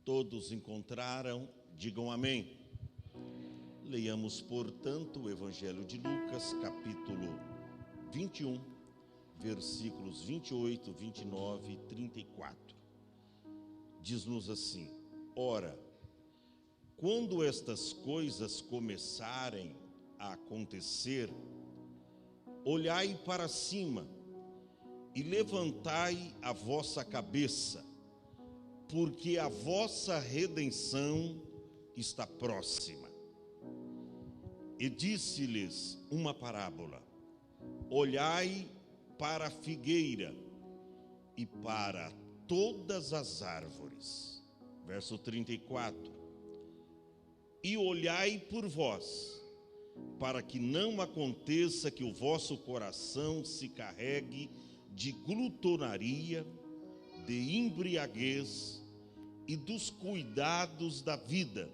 Todos encontraram? Digam amém. Leiamos, portanto, o Evangelho de Lucas, capítulo 21, versículos 28, 29 e 34. Diz-nos assim: ora, quando estas coisas começarem a acontecer, olhai para cima e levantai a vossa cabeça, porque a vossa redenção está próxima. E disse-lhes uma parábola: olhai para a figueira e para todas as árvores. Verso 34. E olhai por vós, para que não aconteça que o vosso coração se carregue de glutonaria, de embriaguez e dos cuidados da vida,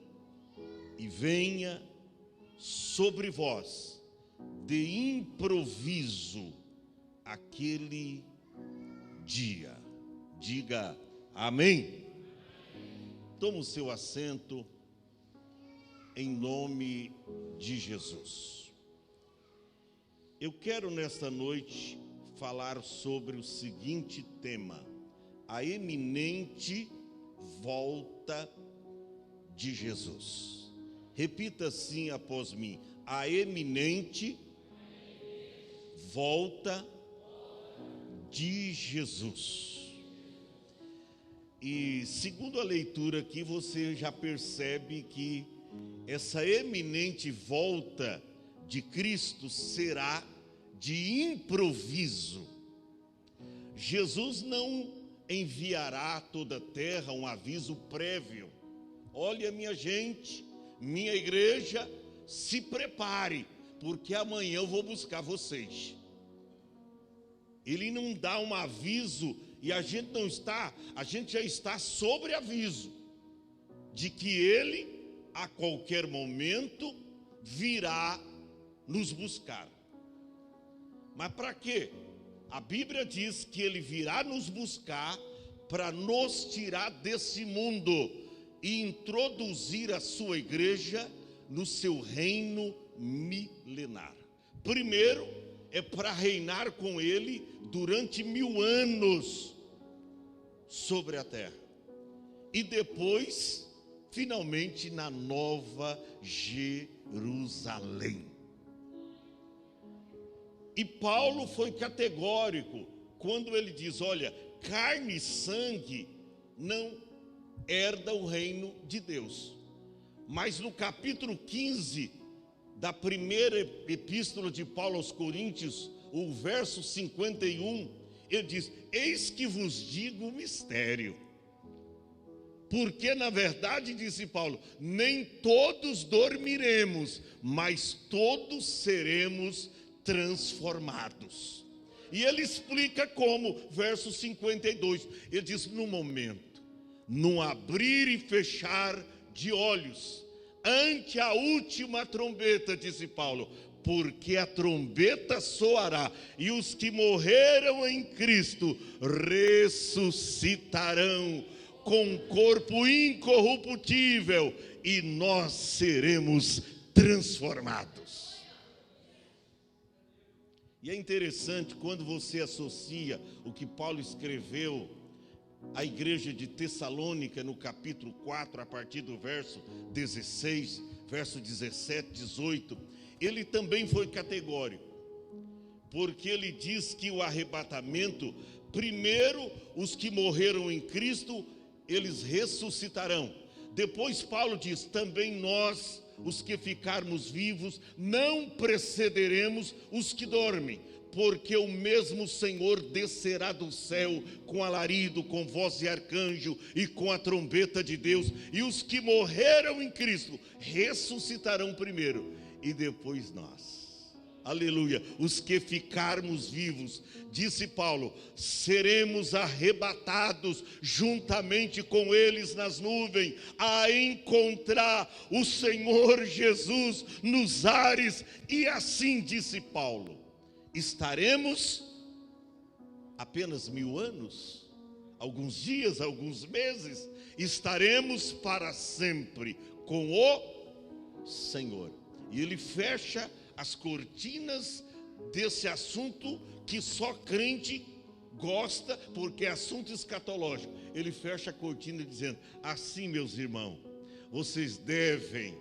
e venha sobre vós de improviso aquele dia. Diga amém. Toma o seu assento em nome de Jesus. Eu quero nesta noite falar sobre o seguinte tema: a eminente volta de Jesus. Repita assim após mim: a eminente volta de Jesus. E segundo a leitura aqui, você já percebe que essa eminente volta de Cristo será de improviso. Jesus não enviará a toda a terra um aviso prévio: olha, minha gente, minha igreja, se prepare, porque amanhã eu vou buscar vocês. Ele não dá um aviso e a gente já está sobre aviso de que ele a qualquer momento virá nos buscar. Mas para quê? A Bíblia diz que ele virá nos buscar para nos tirar desse mundo e introduzir a sua igreja no seu reino milenar. Primeiro, é para reinar com ele durante 1000 anos sobre a terra. E depois, finalmente, na Nova Jerusalém. E Paulo foi categórico quando ele diz: olha, carne e sangue não herda o reino de Deus. Mas no capítulo 15 da primeira epístola de Paulo aos Coríntios, o verso 51, ele diz: eis que vos digo o mistério. Porque na verdade, disse Paulo, nem todos dormiremos, mas todos seremos transformados. E ele explica como, verso 52, ele diz: no momento, num abrir e fechar de olhos, ante a última trombeta, disse Paulo, porque a trombeta soará, e os que morreram em Cristo ressuscitarão com corpo incorruptível, e nós seremos transformados. E é interessante quando você associa o que Paulo escreveu à igreja de Tessalônica, no capítulo 4, a partir do verso 16, verso 17, 18, ele também foi categórico, porque ele diz que o arrebatamento, primeiro os que morreram em Cristo, eles ressuscitarão. Depois Paulo diz: também nós, os que ficarmos vivos, não precederemos os que dormem, porque o mesmo Senhor descerá do céu com alarido, com voz de arcanjo e com a trombeta de Deus, e os que morreram em Cristo ressuscitarão primeiro, e depois nós. Aleluia, os que ficarmos vivos, disse Paulo, seremos arrebatados juntamente com eles nas nuvens, a encontrar o Senhor Jesus nos ares. E assim, disse Paulo, estaremos apenas 1000 anos? alguns dias, alguns meses, estaremos para sempre com o Senhor. E ele fecha as cortinas desse assunto que só crente gosta, porque é assunto escatológico. Ele fecha a cortina dizendo: assim, meus irmãos, vocês devem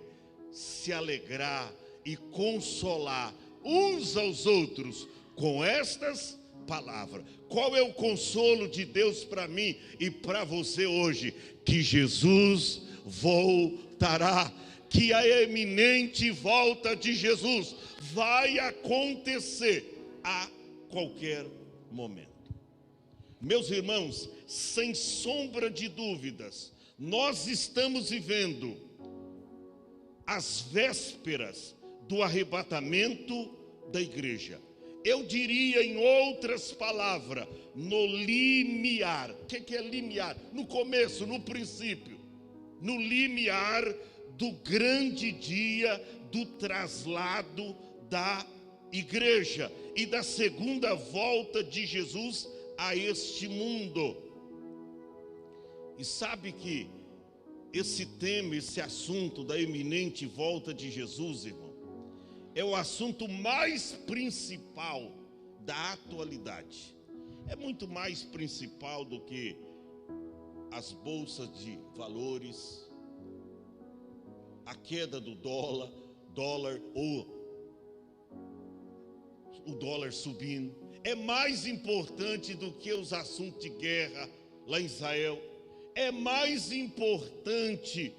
se alegrar e consolar uns aos outros com estas palavras. Qual é o consolo de Deus para mim e para você hoje? Que Jesus voltará, que a eminente volta de Jesus vai acontecer a qualquer momento. Meus irmãos, sem sombra de dúvidas, nós estamos vivendo as vésperas do arrebatamento da igreja. Eu diria, em outras palavras, no limiar. O que é limiar? No começo, no princípio. No limiar do grande dia do traslado da igreja e da segunda volta de Jesus a este mundo. E sabe que esse tema, esse assunto da eminente volta de Jesus, irmão, é o assunto mais principal da atualidade. É muito mais principal do que as bolsas de valores, a queda do dólar ou o dólar subindo. É mais importante do que os assuntos de guerra lá em Israel. É mais importante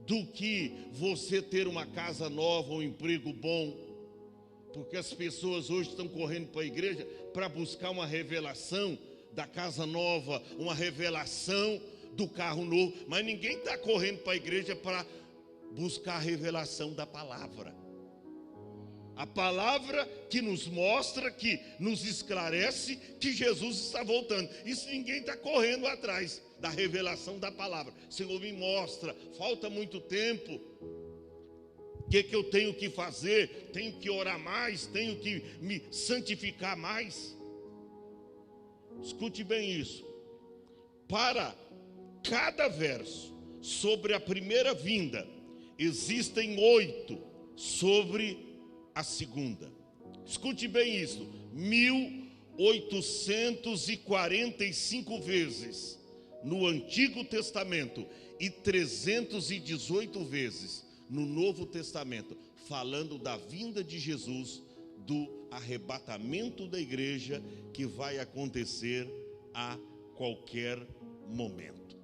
do que você ter uma casa nova, um emprego bom. Porque as pessoas hoje estão correndo para a igreja para buscar uma revelação da casa nova, uma revelação do carro novo. Mas ninguém está correndo para a igreja para buscar a revelação da palavra. A palavra que nos mostra, que nos esclarece que Jesus está voltando. Isso ninguém está correndo atrás da revelação da palavra. Senhor, me mostra, falta muito tempo. O que eu tenho que fazer? Tenho que orar mais, tenho que me santificar mais. Escute bem isso. Para cada verso sobre a primeira vinda, existem 8 sobre a segunda. Escute bem isso: 1845 vezes no Antigo Testamento e 318 vezes no Novo Testamento, falando da vinda de Jesus, do arrebatamento da igreja que vai acontecer a qualquer momento.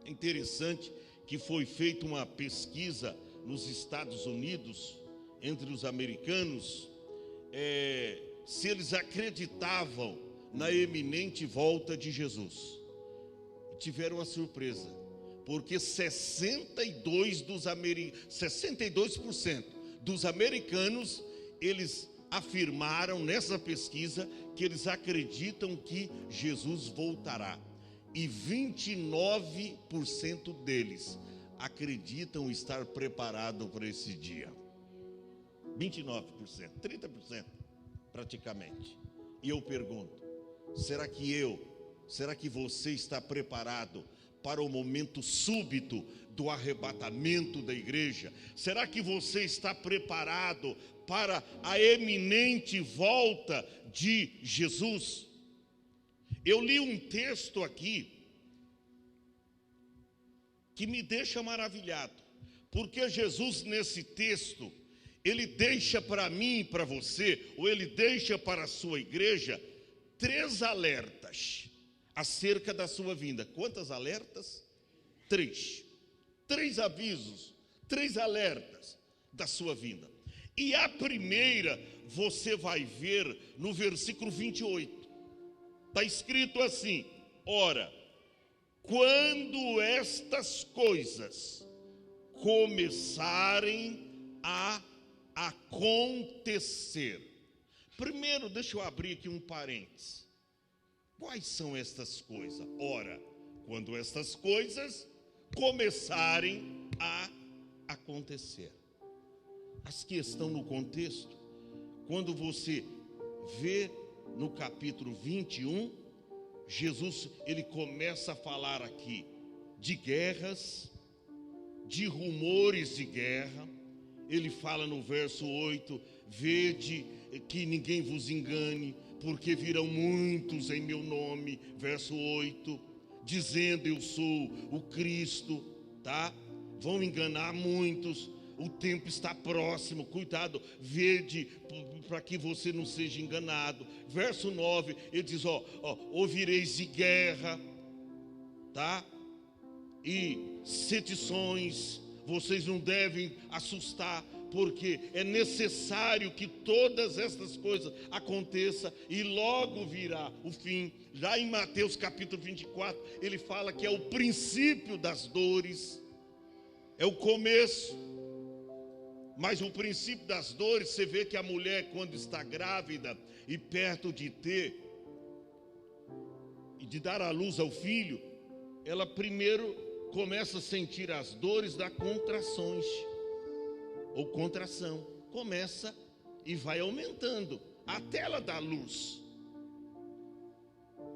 É interessante que foi feita uma pesquisa nos Estados Unidos, entre os americanos, se eles acreditavam na eminente volta de Jesus. Tiveram uma surpresa, porque 62% dos americanos, eles afirmaram nessa pesquisa que eles acreditam que Jesus voltará. E 29% deles acreditam estar preparado para esse dia. 29%, 30% praticamente. E eu pergunto: será que você está preparado para o momento súbito do arrebatamento da igreja? Será que você está preparado para a eminente volta de Jesus? Eu li um texto aqui que me deixa maravilhado, porque Jesus, nesse texto, ele deixa para mim e para você, ou ele deixa para a sua igreja, 3 alertas acerca da sua vinda. Quantas alertas? 3 avisos, 3 alertas da sua vinda. E a primeira você vai ver no versículo 28. Está escrito assim: ora, quando estas coisas começarem a acontecer. Primeiro, deixa eu abrir aqui um parênteses. Quais são estas coisas? Ora, quando estas coisas começarem a acontecer. As que estão no contexto, quando você vê no capítulo 21, Jesus, ele começa a falar aqui de guerras, de rumores de guerra. Ele fala no verso 8: vede que ninguém vos engane, porque virão muitos em meu nome, verso 8, dizendo eu sou o Cristo, tá? Vão enganar muitos, o tempo está próximo, cuidado, vede para que você não seja enganado. Verso 9, ele diz, ouvireis de guerra, tá? E sedições, vocês não devem assustar, porque é necessário que todas estas coisas aconteçam e logo virá o fim. Já em Mateus capítulo 24, ele fala que é o princípio das dores, é o começo. Mas o princípio das dores, você vê que a mulher, quando está grávida e perto de ter e de dar à luz ao filho, ela primeiro começa a sentir as dores das contrações ou contração. Começa e vai aumentando até ela dar luz.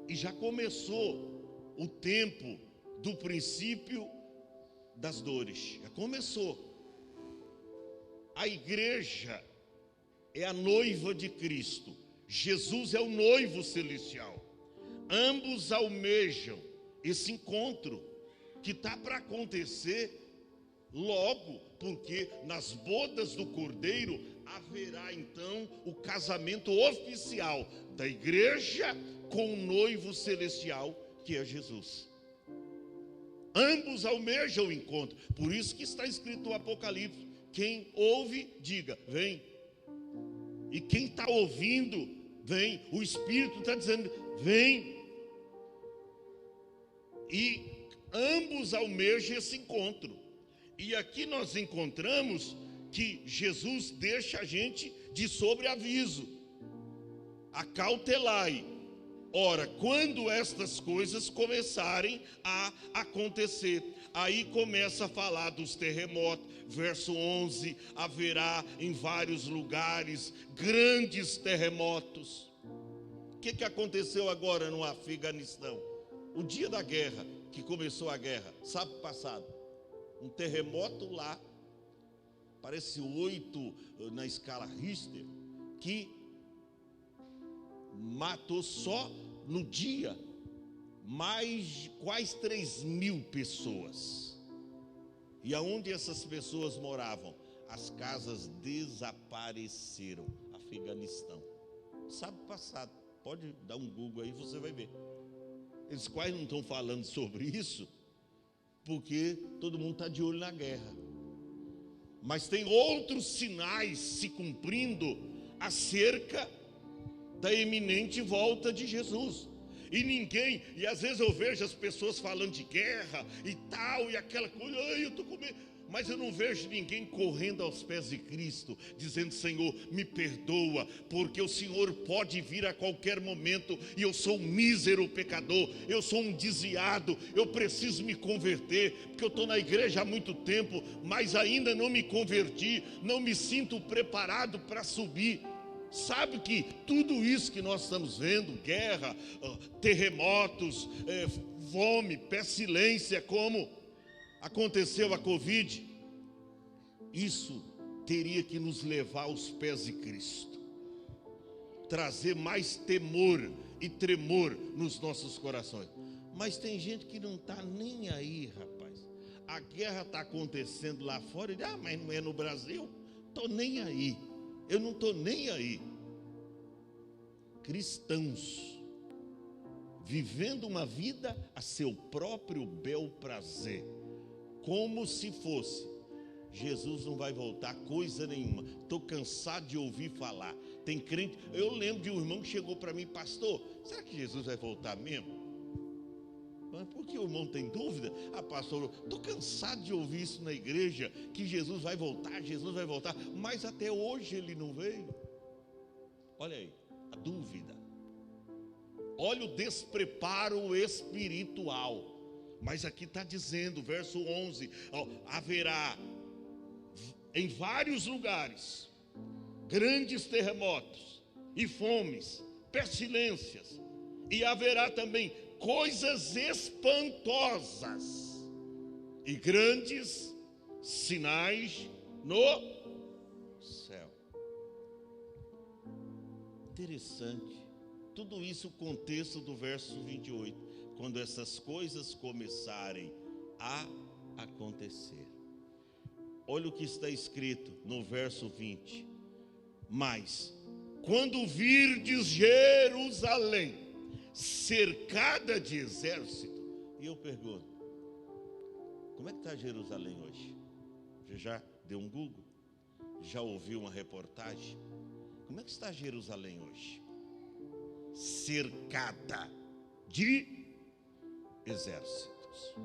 E já começou o tempo do princípio das dores. Já começou. A igreja é a noiva de Cristo. Jesus é o noivo celestial. Ambos almejam esse encontro que está para acontecer logo, porque nas bodas do Cordeiro haverá então o casamento oficial da igreja com o noivo celestial, que é Jesus. Ambos almejam o encontro. Por isso que está escrito no Apocalipse: quem ouve, diga, vem. E quem está ouvindo, vem. O Espírito está dizendo, vem. E ambos almejam esse encontro. E aqui nós encontramos que Jesus deixa a gente de sobreaviso. Acautelai. Ora, quando estas coisas começarem a acontecer, aí começa a falar dos terremotos. Verso 11, haverá em vários lugares grandes terremotos. O que aconteceu agora no Afeganistão? O dia da guerra, que começou a guerra, sábado passado, um terremoto lá, parece 8 na escala Richter, que matou só no dia quase 3.000 pessoas. E aonde essas pessoas moravam? As casas desapareceram. Afeganistão. Sábado passado, pode dar um Google aí, você vai ver. Eles quase não estão falando sobre isso, porque todo mundo está de olho na guerra. Mas tem outros sinais se cumprindo acerca da iminente volta de Jesus. E às vezes eu vejo as pessoas falando de guerra e tal, e aquela coisa, eu estou com medo. Mas eu não vejo ninguém correndo aos pés de Cristo, dizendo, Senhor, me perdoa, porque o Senhor pode vir a qualquer momento, e eu sou um mísero pecador, eu sou um desviado, eu preciso me converter, porque eu estou na igreja há muito tempo, mas ainda não me converti, não me sinto preparado para subir. Sabe que tudo isso que nós estamos vendo, guerra, terremotos, fome, pestilência, como aconteceu a Covid, isso teria que nos levar aos pés de Cristo, trazer mais temor e tremor nos nossos corações. Mas tem gente que não está nem aí, rapaz. A guerra está acontecendo lá fora, mas não é no Brasil, estou nem aí. Eu não estou nem aí. Cristãos vivendo uma vida a seu próprio bel prazer, como se fosse. Jesus não vai voltar coisa nenhuma. Estou cansado de ouvir falar. Tem crente. Eu lembro de um irmão que chegou para mim, pastor, será que Jesus vai voltar mesmo? Mas por que o irmão tem dúvida? Pastor, estou cansado de ouvir isso na igreja, que Jesus vai voltar, mas até hoje ele não veio. Olha aí, a dúvida. Olha o despreparo espiritual. Mas aqui está dizendo, verso 11, haverá em vários lugares grandes terremotos e fomes, pestilências, e haverá também coisas espantosas e grandes sinais no céu. Interessante. Tudo isso o contexto do verso 28. Quando essas coisas começarem a acontecer. Olha o que está escrito no verso 20. Mas, quando virdes Jerusalém cercada de exército, e eu pergunto, como é que está Jerusalém hoje? Você já deu um Google? Já ouviu uma reportagem? Como é que está Jerusalém hoje? Cercada de exércitos.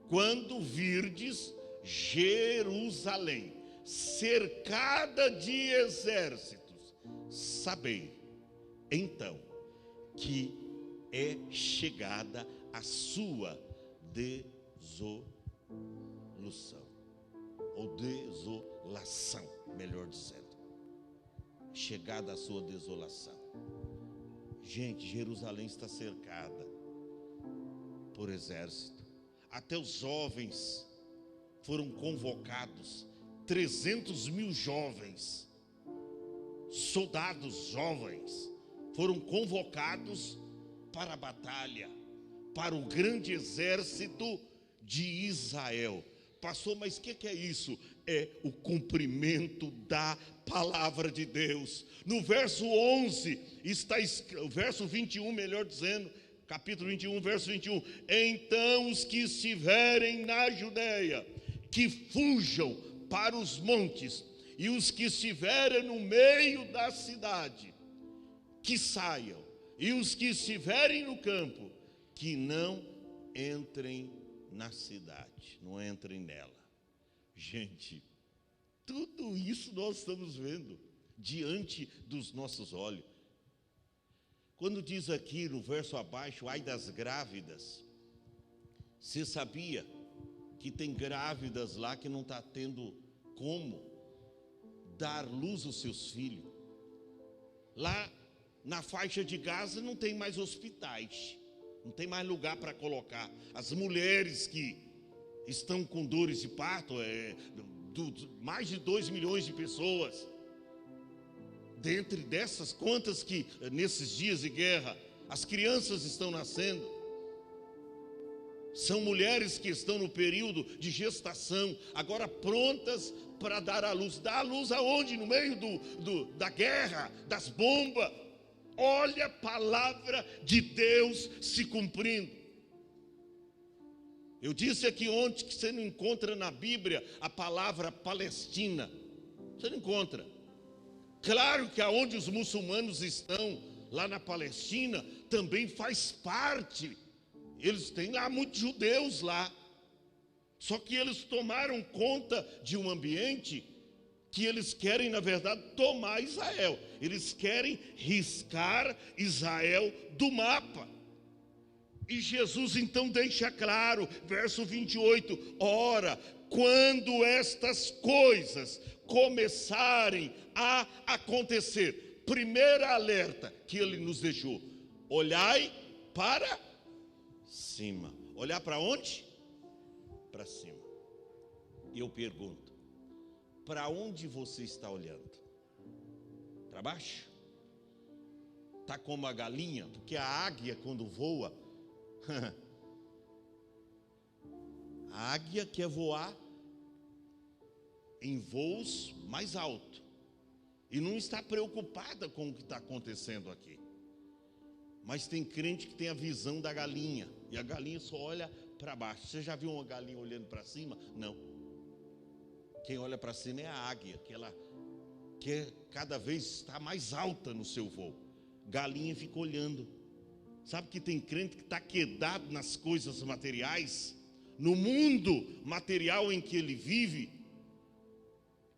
Quando virdes Jerusalém cercada de exércitos, sabei então que é chegada a sua desolução, ou desolação, melhor dizendo, chegada a sua desolação. Gente, Jerusalém está cercada por exército. Até os jovens foram convocados, 300 mil jovens, soldados jovens, foram convocados para a batalha, para o grande exército de Israel. Pastor, mas o que é isso? É o cumprimento da palavra de Deus. No verso 11, o verso 21, melhor dizendo, capítulo 21, verso 21. Então os que estiverem na Judeia, que fujam para os montes, e os que estiverem no meio da cidade, que saiam, e os que estiverem no campo, que não entrem na cidade, não entrem nela. Gente, tudo isso nós estamos vendo diante dos nossos olhos. Quando diz aqui no verso abaixo, ai das grávidas, você sabia que tem grávidas lá que não está tendo como dar luz aos seus filhos? Lá na faixa de Gaza não tem mais hospitais, não tem mais lugar para colocar. As mulheres que estão com dores de parto, mais de 2 milhões de pessoas. Dentre dessas, quantas que nesses dias de guerra, as crianças estão nascendo? São mulheres que estão no período de gestação, agora prontas para dar à luz. Dar à luz aonde? No meio da guerra, das bombas. Olha a palavra de Deus se cumprindo. Eu disse aqui ontem que você não encontra na Bíblia a palavra Palestina. Você não encontra. Claro que aonde os muçulmanos estão, lá na Palestina, também faz parte. Eles têm lá muitos judeus lá. Só que eles tomaram conta de um ambiente que eles querem, na verdade, tomar Israel. Eles querem riscar Israel do mapa. E Jesus então deixa claro, verso 28, ora, quando estas coisas começarem a acontecer, primeira alerta que ele nos deixou, olhai para cima. Olhar para onde? Para cima. E eu pergunto, para onde você está olhando? Para baixo? Está como a galinha? Porque a águia quando voa, a águia quer voar em voos mais altos e não está preocupada com o que está acontecendo aqui. Mas tem crente que tem a visão da galinha, e a galinha só olha para baixo. Você já viu uma galinha olhando para cima? Não. Quem olha para cima é a águia, que ela quer cada vez estar mais alta no seu voo. Galinha fica olhando. Sabe que tem crente que está quedado nas coisas materiais, no mundo material em que ele vive,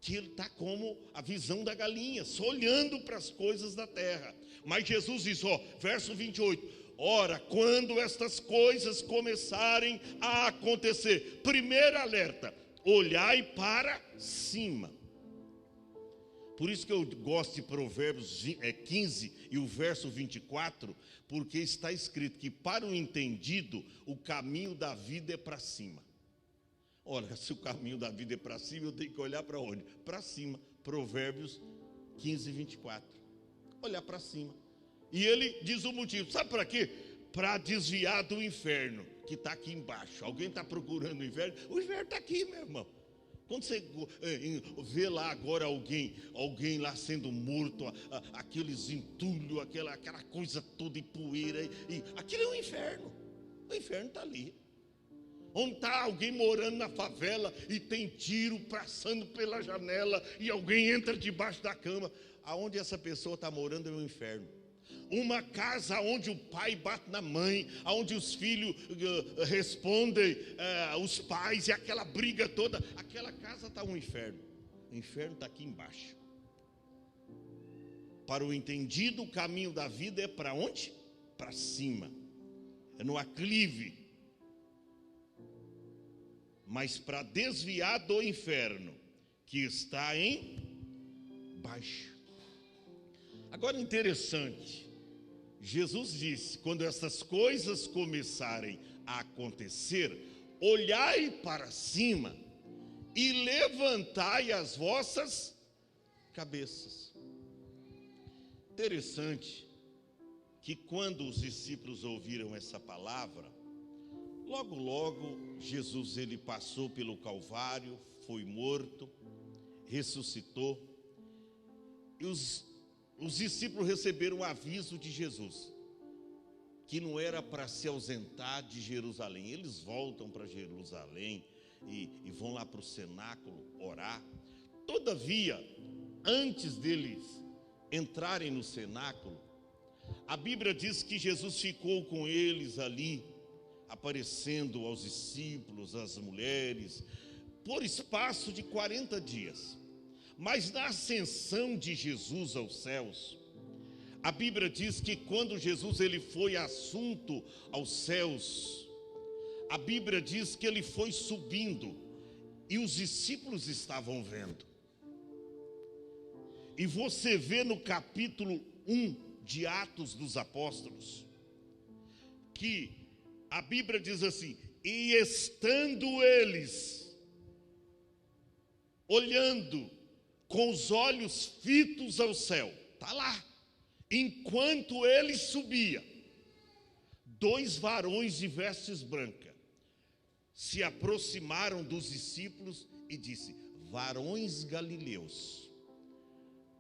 que ele está como a visão da galinha, só olhando para as coisas da terra. Mas Jesus diz, verso 28, ora, quando estas coisas começarem a acontecer, primeiro alerta, olhai para cima. Por isso que eu gosto de Provérbios 15 e o verso 24, porque está escrito que para o entendido o caminho da vida é para cima. Ora, se o caminho da vida é para cima, eu tenho que olhar para onde? Para cima. Provérbios 15, 24. Olhar para cima. E ele diz o motivo, sabe para quê? Para desviar do inferno, que está aqui embaixo. Alguém está procurando o inferno está aqui, meu irmão. Quando você vê lá agora alguém lá sendo morto, aqueles entulhos, aquela coisa toda em poeira, e aquilo é um inferno. O inferno está ali. Onde está alguém morando na favela e tem tiro passando pela janela e alguém entra debaixo da cama. Aonde essa pessoa está morando é um inferno. Uma casa onde o pai bate na mãe, onde os filhos respondem os pais, e aquela briga toda, aquela casa está um inferno. O inferno está aqui embaixo. Para o entendido, o caminho da vida é para onde? Para cima, é no aclive. Mas para desviar do inferno, que está em baixo. Agora interessante, Jesus disse, quando essas coisas começarem a acontecer, olhai para cima e levantai as vossas cabeças. Interessante que quando os discípulos ouviram essa palavra, logo Jesus ele passou pelo Calvário, foi morto, ressuscitou, e os discípulos receberam o aviso de Jesus, que não era para se ausentar de Jerusalém. Eles voltam para Jerusalém e vão lá para o cenáculo orar. Todavia, antes deles entrarem no cenáculo, a Bíblia diz que Jesus ficou com eles ali, aparecendo aos discípulos, às mulheres, por espaço de 40 dias. Mas na ascensão de Jesus aos céus, a Bíblia diz que quando Jesus ele foi assunto aos céus, a Bíblia diz que ele foi subindo e os discípulos estavam vendo. E você vê no capítulo 1 de Atos dos Apóstolos, que a Bíblia diz assim, e estando eles olhando com os olhos fitos ao céu, está lá, enquanto ele subia, 2 varões de vestes brancas se aproximaram dos discípulos e disse, varões galileus,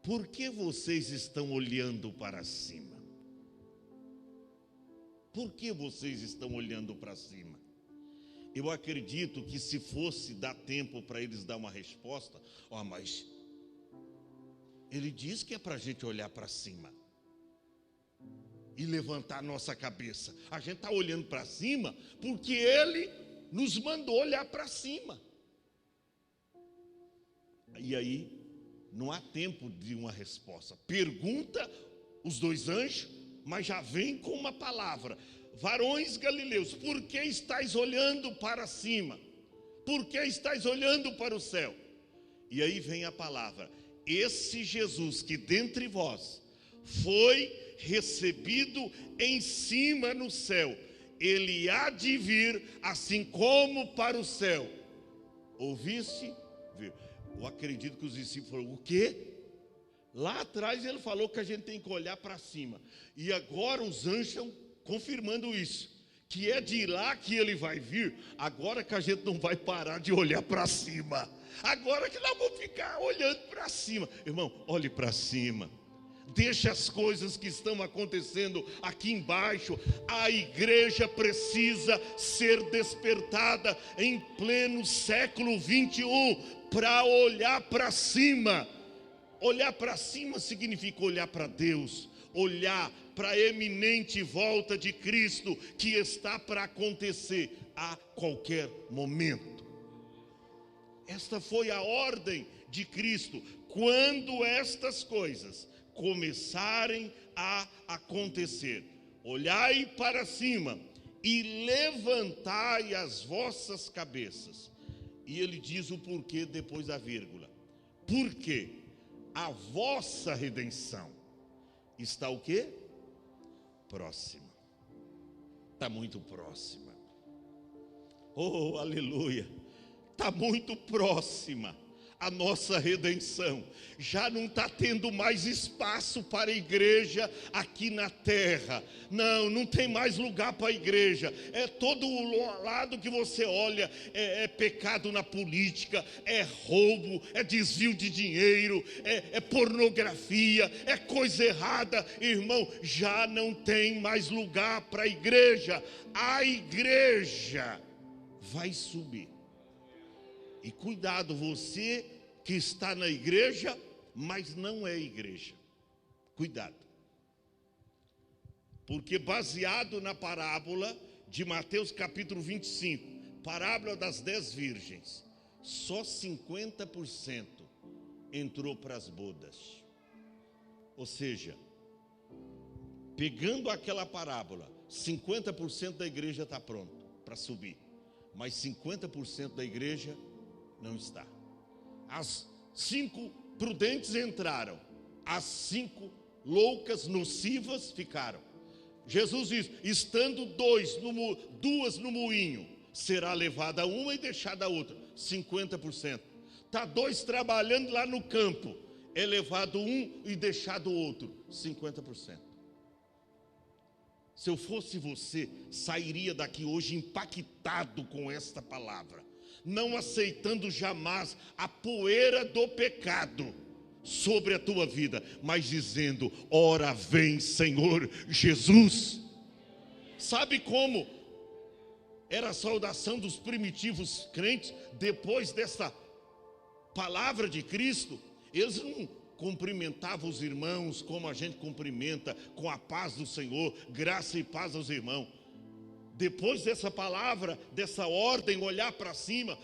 por que vocês estão olhando para cima? Por que vocês estão olhando para cima? Eu acredito que se fosse dar tempo para eles dar uma resposta, mas ele diz que é para a gente olhar para cima e levantar a nossa cabeça. A gente está olhando para cima porque ele nos mandou olhar para cima. E aí não há tempo de uma resposta. Pergunta os 2 anjos, mas já vem com uma palavra. Varões galileus, por que estáis olhando para cima? Por que estáis olhando para o céu? E aí vem a palavra, esse Jesus que dentre vós foi recebido em cima no céu, ele há de vir assim como para o céu. Ouviste? Eu acredito que os discípulos falaram, o quê? Lá atrás ele falou que a gente tem que olhar para cima. E agora os anjos estão confirmando isso, que é de lá que ele vai vir. Agora que a gente não vai parar de olhar para cima. Agora que nós vamos ficar olhando para cima. Irmão, olhe para cima. Deixa as coisas que estão acontecendo aqui embaixo. A igreja precisa ser despertada em pleno século 21 para olhar para cima. Olhar para cima significa olhar para Deus, olhar para a eminente volta de Cristo que está para acontecer a qualquer momento. Esta foi a ordem de Cristo. Quando estas coisas começarem a acontecer, olhai para cima e levantai as vossas cabeças. E ele diz o porquê depois da vírgula. Por quê? a vossa redenção está o quê? Próxima. Está muito próxima. Oh, aleluia. Está muito próxima a nossa redenção. Já não está tendo mais espaço para a igreja aqui na terra. Não tem mais lugar para a igreja. É todo o lado que você olha, é pecado na política, é roubo, é desvio de dinheiro, é pornografia, é coisa errada. Irmão, já não tem mais lugar para a igreja. A igreja vai subir. E cuidado, você que está na igreja, mas não é igreja. Cuidado. Porque baseado na parábola de Mateus capítulo 25, parábola das 10 virgens, só 50% entrou para as bodas. Ou seja, pegando aquela parábola, 50% da igreja está pronto para subir, mas 50% da igreja não está. As 5 prudentes entraram, as 5 loucas, nocivas ficaram. Jesus diz: estando 2 no moinho, será levada uma e deixada a outra. 50%. Está 2 trabalhando lá no campo, é levado um e deixado o outro. 50%. Se eu fosse você, sairia daqui hoje impactado com esta palavra, não aceitando jamais a poeira do pecado sobre a tua vida, mas dizendo: ora vem Senhor Jesus. Sabe como era a saudação dos primitivos crentes depois dessa palavra de Cristo? Eles não cumprimentavam os irmãos como a gente cumprimenta, com a paz do Senhor, graça e paz aos irmãos. Depois dessa palavra, dessa ordem, olhar para cima,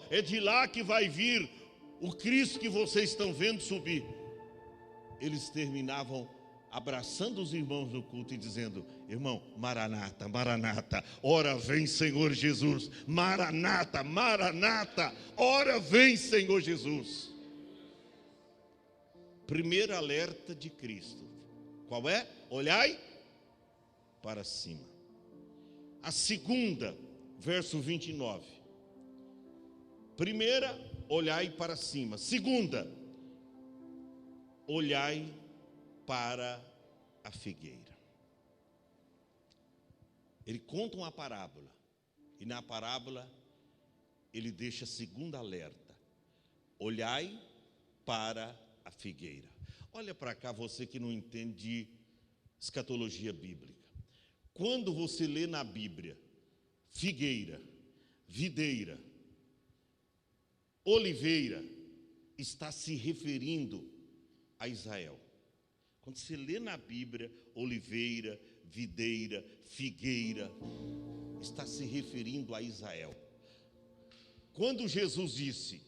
é de lá que vai vir o Cristo que vocês estão vendo subir. Eles terminavam abraçando os irmãos no culto e dizendo: irmão, Maranata, Maranata, ora vem Senhor Jesus, Maranata, Maranata, ora vem Senhor Jesus. Primeiro alerta de Cristo, qual é? Olhai para cima. A segunda, verso 29. Primeira, olhai para cima. Segunda, olhai para a figueira. Ele conta uma parábola, e na parábola ele deixa a segunda alerta: olhai para a figueira. Olha para cá, você que não entende de escatologia bíblica. Quando você lê na Bíblia figueira, videira, oliveira, está se referindo a Israel. Quando você lê na Bíblia oliveira, videira, figueira, está se referindo a Israel. Quando Jesus disse: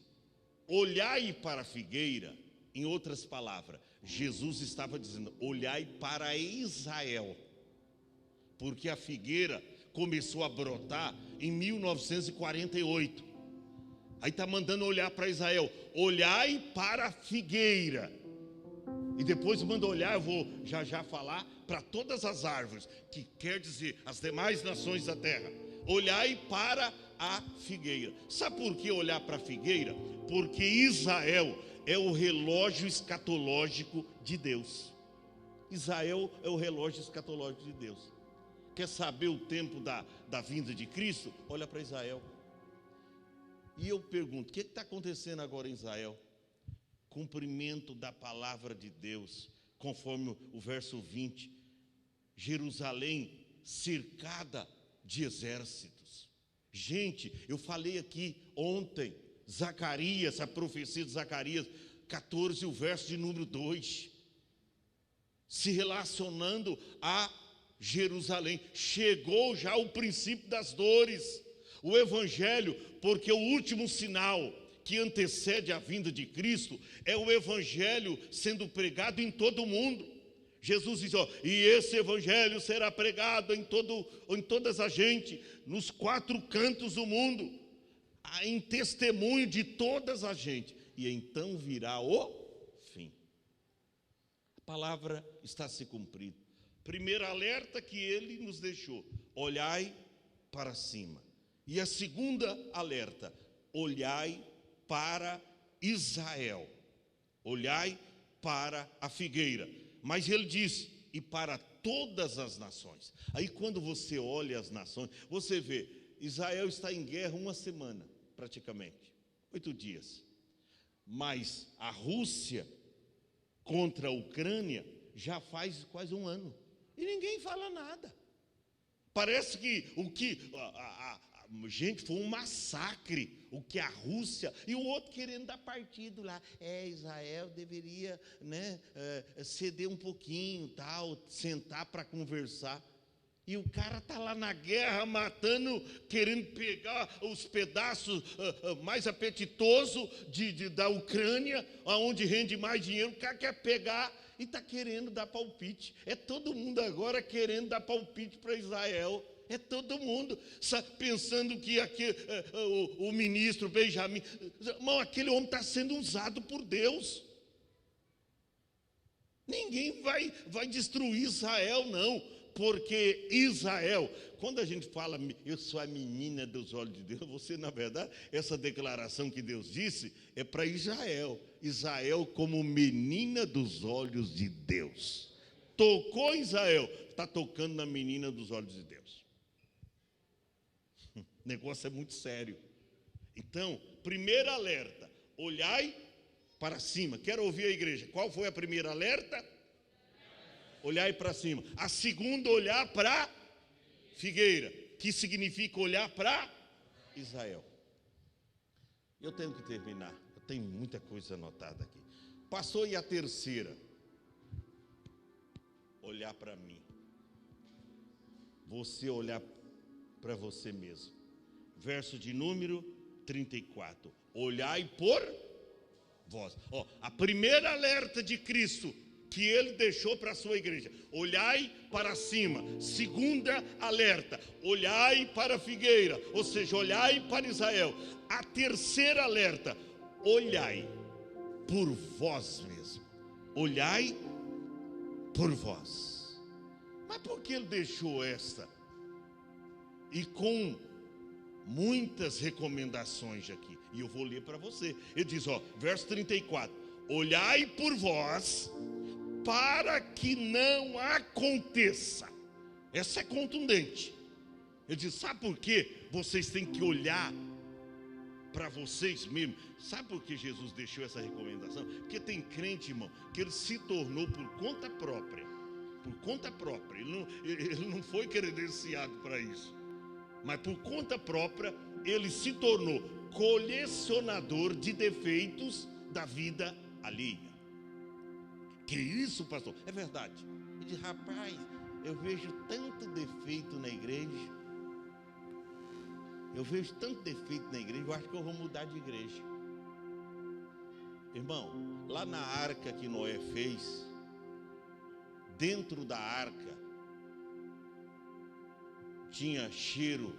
olhai para a figueira, em outras palavras, Jesus estava dizendo: olhai para Israel. Porque a figueira começou a brotar em 1948. Aí está mandando olhar para Israel: olhai para a figueira. E depois manda olhar, eu vou já falar, para todas as árvores, que quer dizer as demais nações da terra. Olhai para a figueira. Sabe por que olhar para a figueira? Porque Israel é o relógio escatológico de Deus. Israel é o relógio escatológico de Deus. Quer saber o tempo da vinda de Cristo? Olha para Israel. E eu pergunto: o que está acontecendo agora em Israel? Cumprimento da palavra de Deus, conforme o verso 20. Jerusalém cercada de exércitos. Gente, eu falei aqui ontem, Zacarias, a profecia de Zacarias 14, o verso de número 2, se relacionando a Jerusalém. Chegou já o princípio das dores, o evangelho, porque o último sinal que antecede a vinda de Cristo é o evangelho sendo pregado em todo o mundo. Jesus diz: e esse evangelho será pregado em todas as gente, nos 4 cantos do mundo, em testemunho de todas as gente, e então virá o fim. palavra está se cumprindo. Primeiro alerta que ele nos deixou: olhai para cima. E a segunda alerta: olhai para Israel, olhai para a figueira. Mas ele diz: e para todas as nações. Aí quando você olha as nações, você vê, Israel está em guerra uma semana, praticamente, 8 dias. Mas a Rússia contra a Ucrânia já faz quase um ano. E ninguém fala nada. Parece que gente, foi um massacre o que a Rússia, e o outro querendo dar partido lá. Israel deveria, ceder um pouquinho, tal, sentar para conversar. E o cara está lá na guerra, matando, querendo pegar os pedaços mais apetitosos da Ucrânia, onde rende mais dinheiro. O cara quer pegar e está querendo dar palpite. É todo mundo agora querendo dar palpite para Israel. É todo mundo pensando que o ministro Benjamin, irmão, aquele homem está sendo usado por Deus. Ninguém vai destruir Israel, não. Porque Israel, quando a gente fala, eu sou a menina dos olhos de Deus, você, na verdade, essa declaração que Deus disse é para Israel. Israel como menina dos olhos de Deus. Tocou Israel, está tocando na menina dos olhos de Deus. O negócio é muito sério. Então, primeiro alerta: olhai para cima. Quero ouvir a igreja. Qual foi a primeira alerta? Olhai para cima. A segunda, olhar para figueira, que significa olhar para Israel. Eu tenho que terminar, eu tenho muita coisa anotada aqui. Passou, e a terceira? Olhar para mim. Você olhar para você mesmo. Verso de número 34. Olhai por vós. A primeira alerta de Cristo que ele deixou para a sua igreja: olhai para cima. Segunda alerta: olhai para a figueira, ou seja, olhai para Israel. A terceira alerta: olhai por vós mesmo. Olhai por vós. Mas por que ele deixou esta? E com muitas recomendações aqui, e eu vou ler para você. Ele diz, verso 34: olhai por vós, para que não aconteça. Essa é contundente. Ele diz, sabe por quê? Vocês têm que olhar para vocês mesmos. Sabe por que Jesus deixou essa recomendação? Porque tem crente, irmão, que ele se tornou por conta própria. Por conta própria. Ele não foi credenciado para isso. Mas por conta própria, ele se tornou colecionador de defeitos da vida alheia. Que isso, pastor? É verdade. Ele diz, rapaz, eu vejo tanto defeito na igreja. Eu vejo tanto defeito na igreja, eu acho que eu vou mudar de igreja. Irmão, lá na arca que Noé fez, dentro da arca, tinha cheiro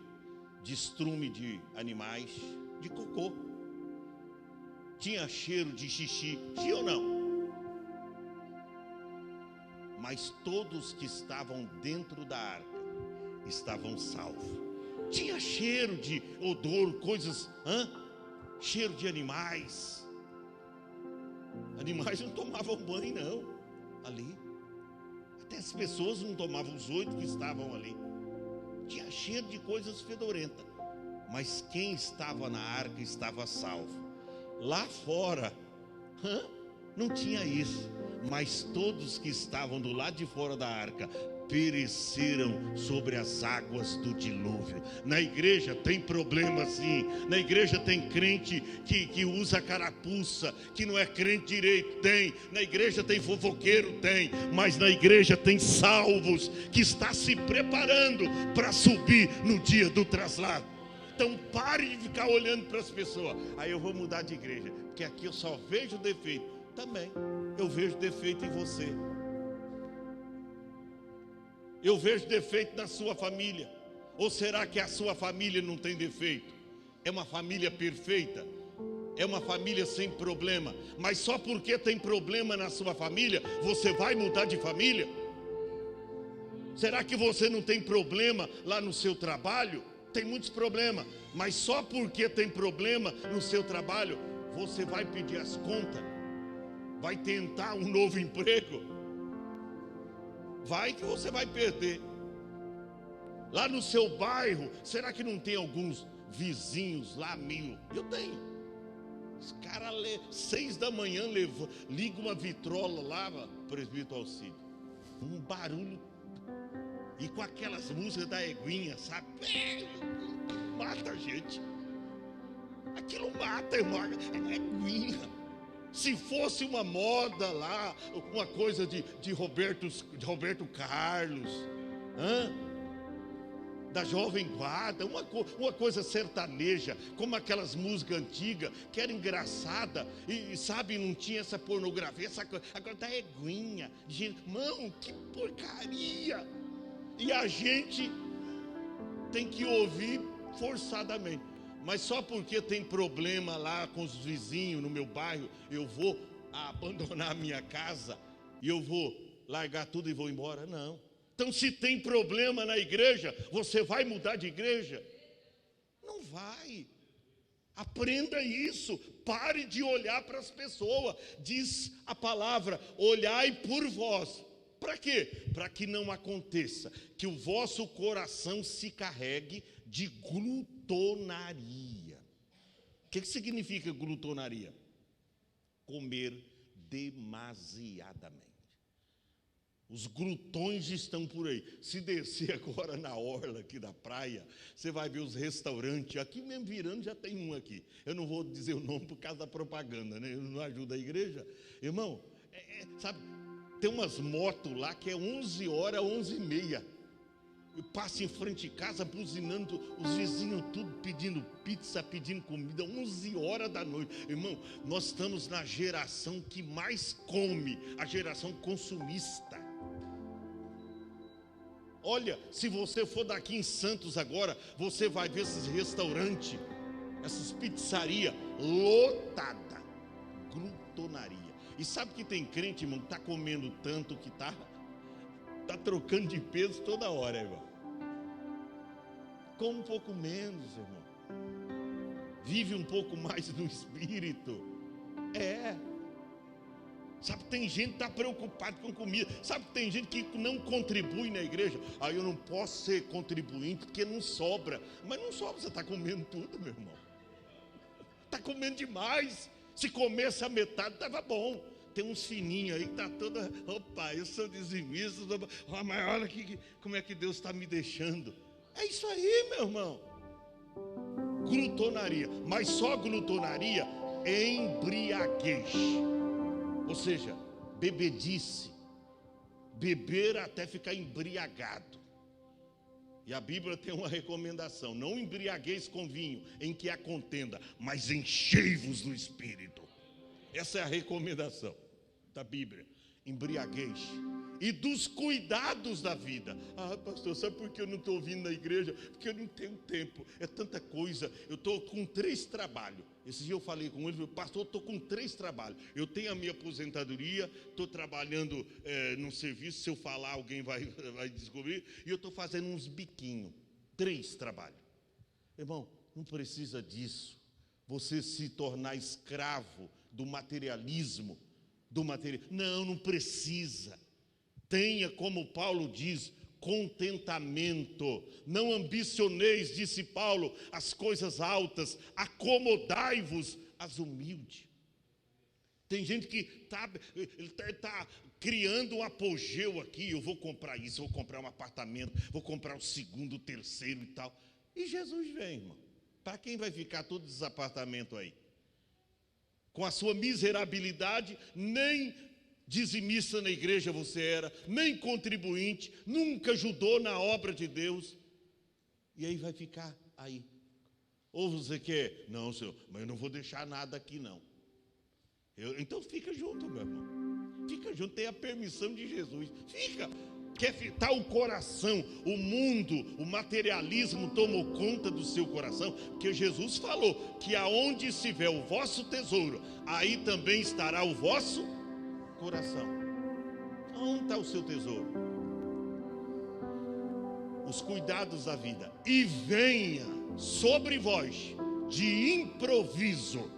de estrume de animais, de cocô. Tinha cheiro de xixi, sim ou não? Mas todos que estavam dentro da arca estavam salvos. Tinha cheiro de odor, coisas, cheiro de animais. Animais não tomavam banho, não, ali. Até as pessoas não tomavam, os 8 que estavam ali. Tinha cheiro de coisas fedorentas. Mas quem estava na arca estava salvo. Lá fora, não tinha isso. Mas todos que estavam do lado de fora da arca pereceram sobre as águas do dilúvio. Na igreja tem problema sim. Na igreja tem crente que usa carapuça, que não é crente direito, tem. Na igreja tem fofoqueiro, tem. Mas na igreja tem salvos que está se preparando para subir no dia do traslado. Então pare de ficar olhando para as pessoas. Aí eu vou mudar de igreja, porque aqui eu só vejo defeito. Também eu vejo defeito em você. Eu vejo defeito na sua família. Ou será que a sua família não tem defeito? É uma família perfeita? é uma família sem problema, mas só porque tem problema na sua família, você vai mudar de família? Será que você não tem problema lá no seu trabalho? Tem muitos problemas, mas só porque tem problema no seu trabalho, você vai pedir as contas? Vai tentar um novo emprego? Vai que você vai perder. Lá no seu bairro, será que não tem alguns vizinhos lá meio? Eu tenho. Os caras 6 da manhã ligam uma vitrola lá, presbítero Alcide. Um barulho. E com aquelas músicas da Eguinha, sabe? Mata a gente. Aquilo mata, irmão. É Eguinha. Se fosse uma moda lá, uma coisa de Roberto Carlos, da Jovem Guarda, uma coisa sertaneja, como aquelas músicas antigas, que era engraçada, e sabe, não tinha essa pornografia, essa coisa, agora da Eguinha, irmão, que porcaria, e a gente tem que ouvir forçadamente, mas só porque tem problema lá com os vizinhos no meu bairro, eu vou abandonar a minha casa, e eu vou largar tudo e vou embora? Não. Então, se tem problema na igreja, você vai mudar de igreja? Não vai. Aprenda isso. Pare de olhar para as pessoas. Diz a palavra: olhai por vós. Para quê? Para que não aconteça que o vosso coração se carregue de glutonaria. O que significa glutonaria? Comer demasiadamente. Os glutões estão por aí. Se descer agora na orla aqui da praia, você vai ver os restaurantes. Aqui mesmo virando já tem um aqui. Eu não vou dizer o nome por causa da propaganda, né? Não ajuda a igreja. Irmão, sabe, tem umas motos lá que é 11 horas, 11h30. Passa em frente de casa buzinando, os vizinhos tudo pedindo pizza, pedindo comida, 11 horas da noite. Irmão, nós estamos na geração que mais come, a geração consumista. Olha, se você for daqui em Santos agora, você vai ver esses restaurantes, essas pizzarias lotadas, glutonaria. E sabe que tem crente, irmão, que está comendo tanto que está trocando de peso toda hora, irmão. Come um pouco menos, irmão. Vive um pouco mais no espírito. Sabe, tem gente que está preocupado com comida. Sabe que tem gente que não contribui na igreja. Eu não posso ser contribuinte porque não sobra. Mas não sobra, você está comendo tudo, meu irmão. Está comendo demais. Se comesse a metade, estava bom. Tem uns fininhos aí que está toda... Opa, eu sou dizimista. Mas olha aqui, como é que Deus está me deixando. É isso aí, meu irmão. Glutonaria. Mas só glutonaria, embriaguez. Ou seja, bebedice, beber até ficar embriagado. E a Bíblia tem uma recomendação: não embriagueis com vinho, em que há contenda, mas enchei-vos do Espírito. Essa é a recomendação da Bíblia: embriaguez. E dos cuidados da vida. Pastor, sabe por que eu não estou vindo na igreja? Porque eu não tenho tempo, é tanta coisa. Eu estou com 3 trabalhos. Esse dia eu falei com ele, pastor, eu estou com 3 trabalhos. Eu tenho a minha aposentadoria, estou trabalhando num serviço, se eu falar alguém vai descobrir, e eu estou fazendo uns biquinhos. 3 trabalhos. Irmão, não precisa disso. Você se tornar escravo do materialismo, não precisa. Tenha, como Paulo diz, contentamento. Não ambicioneis, disse Paulo, as coisas altas, acomodai-vos às humildes. Tem gente que está criando um apogeu aqui. Eu vou comprar isso, vou comprar um apartamento, vou comprar o 2º, o 3º e tal. E Jesus vem, irmão. Para quem vai ficar todos esses apartamentos aí? Com a sua miserabilidade, nem dizimista na igreja você era, nem contribuinte, nunca ajudou na obra de Deus. E aí vai ficar aí. Ou você quer, não, senhor, mas eu não vou deixar nada aqui não. Então fica junto, meu irmão. Fica junto, tem a permissão de Jesus. Fica. quer fitar o coração, o mundo, o materialismo tomou conta do seu coração, porque Jesus falou que aonde estiver o vosso tesouro, aí também estará o vosso coração. Onde está o seu tesouro? Os cuidados da vida. E venha sobre vós de improviso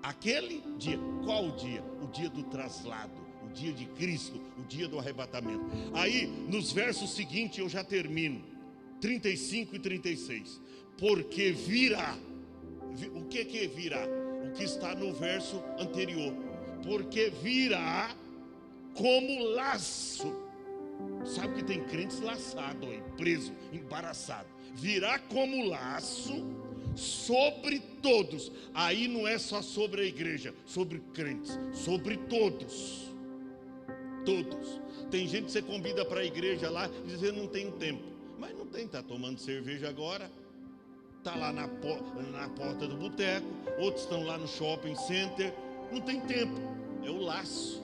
aquele dia. Qual o dia? O dia do traslado, o dia de Cristo, o dia do arrebatamento. Aí nos versos seguintes eu já termino, 35 e 36. Porque virá. O que virá? O que está no verso anterior. Porque virá como laço. Sabe que tem crentes laçados aí, preso, embaraçado. Virá como laço sobre todos. Aí não é só sobre a igreja, sobre crentes, sobre todos. Todos. Tem gente que você convida para a igreja lá e diz: eu não tenho tempo. Mas não tem, está tomando cerveja agora, está lá na porta do boteco, outros estão lá no shopping center. Não tem tempo, é o laço.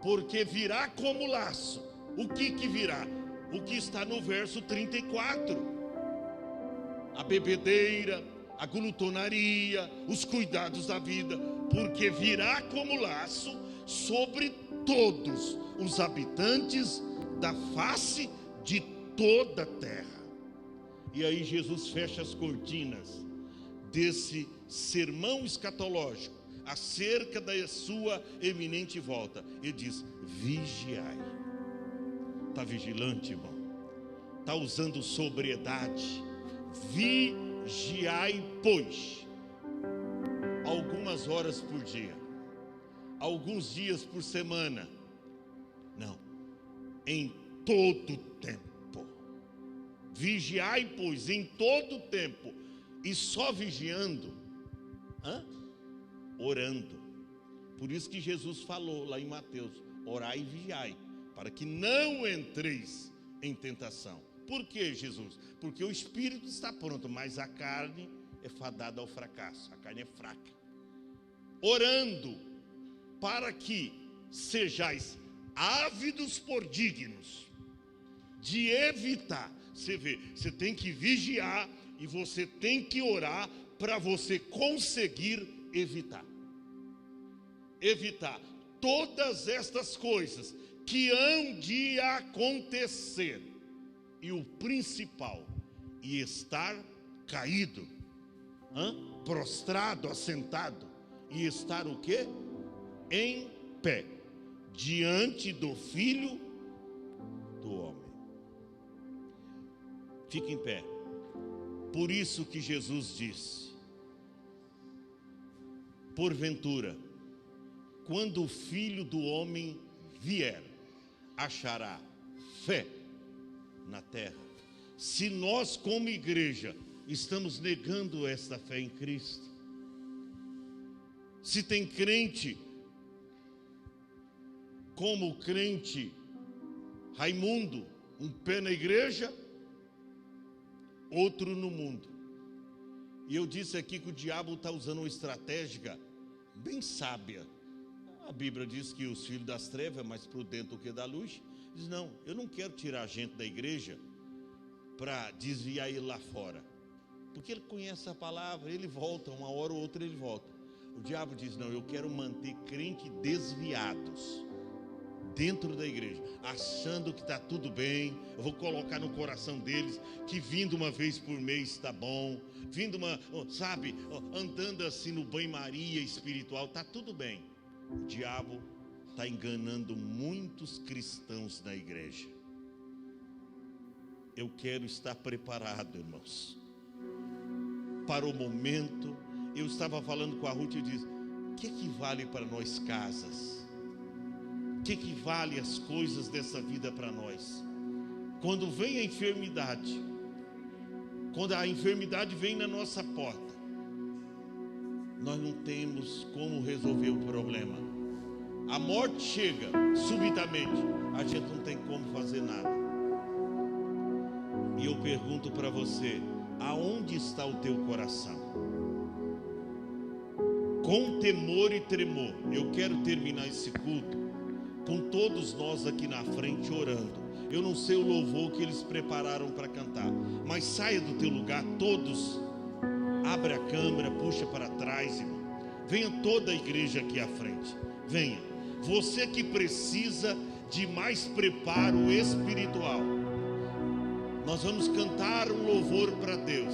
Porque virá como laço. O que virá? O que está no verso 34. A bebedeira, a glutonaria, os cuidados da vida. Porque virá como laço sobre todos os habitantes da face de toda a terra. E aí Jesus fecha as cortinas desse sermão escatológico acerca da sua eminente volta. Ele diz: vigiai. Está vigilante, irmão? Está usando sobriedade? Vigiai, pois, algumas horas por dia, alguns dias por semana. Não, em todo tempo. Vigiai, pois, em todo tempo. E só vigiando, orando. Por isso que Jesus falou lá em Mateus: orai e vigiai, para que não entreis em tentação. Por que, Jesus? Porque o espírito está pronto, mas a carne é fadada ao fracasso. A carne é fraca. Orando para que sejais ávidos por dignos de evitar. Você vê, você tem que vigiar e você tem que orar para você conseguir evitar. Evitar todas estas coisas que hão de acontecer. E o principal, e estar caído, prostrado, assentado, e estar o quê? Em pé, diante do Filho do Homem. Fique em pé. Por isso que Jesus disse: porventura, quando o Filho do Homem vier, achará fé na terra? Se nós, como igreja, estamos negando esta fé em Cristo, se tem crente como o crente Raimundo, um pé na igreja, outro no mundo. E eu disse aqui que o diabo está usando uma estratégia bem sábia. A Bíblia diz que os filhos das trevas é mais prudente do que da luz. Diz: não, eu não quero tirar a gente da igreja para desviar ele lá fora, porque ele conhece a palavra, ele volta, uma hora ou outra ele volta. O diabo diz: não, eu quero manter crentes desviados dentro da igreja, achando que está tudo bem. Eu vou colocar no coração deles que vindo uma vez por mês está bom, vindo andando assim no banho-maria espiritual, está tudo bem. O diabo está enganando muitos cristãos na igreja. Eu quero estar preparado, irmãos, para o momento. Eu estava falando com a Ruth e disse: o que vale para nós casas? O que vale as coisas dessa vida para nós? Quando vem a enfermidade, quando a enfermidade vem na nossa porta, nós não temos como resolver o problema. A morte chega subitamente, a gente não tem como fazer nada. E eu pergunto para você: aonde está o teu coração? Com temor e tremor, eu quero terminar esse culto com todos nós aqui na frente orando. Eu não sei o louvor que eles prepararam para cantar, mas saia do teu lugar, todos. Abre a câmera, puxa para trás, irmão. Venha toda a igreja aqui à frente. Venha. Você que precisa de mais preparo espiritual. Nós vamos cantar um louvor para Deus.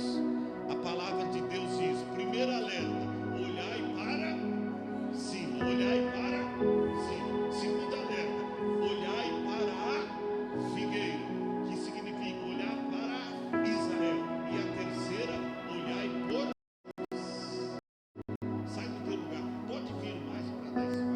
A palavra de Deus diz: primeiro alerta, olhai para cima, olhai para cima. Segundo alerta, olhai para a figueira, que significa olhar para Israel. E a terceira, olhai por... Sai do teu lugar, pode vir mais para dar espaço.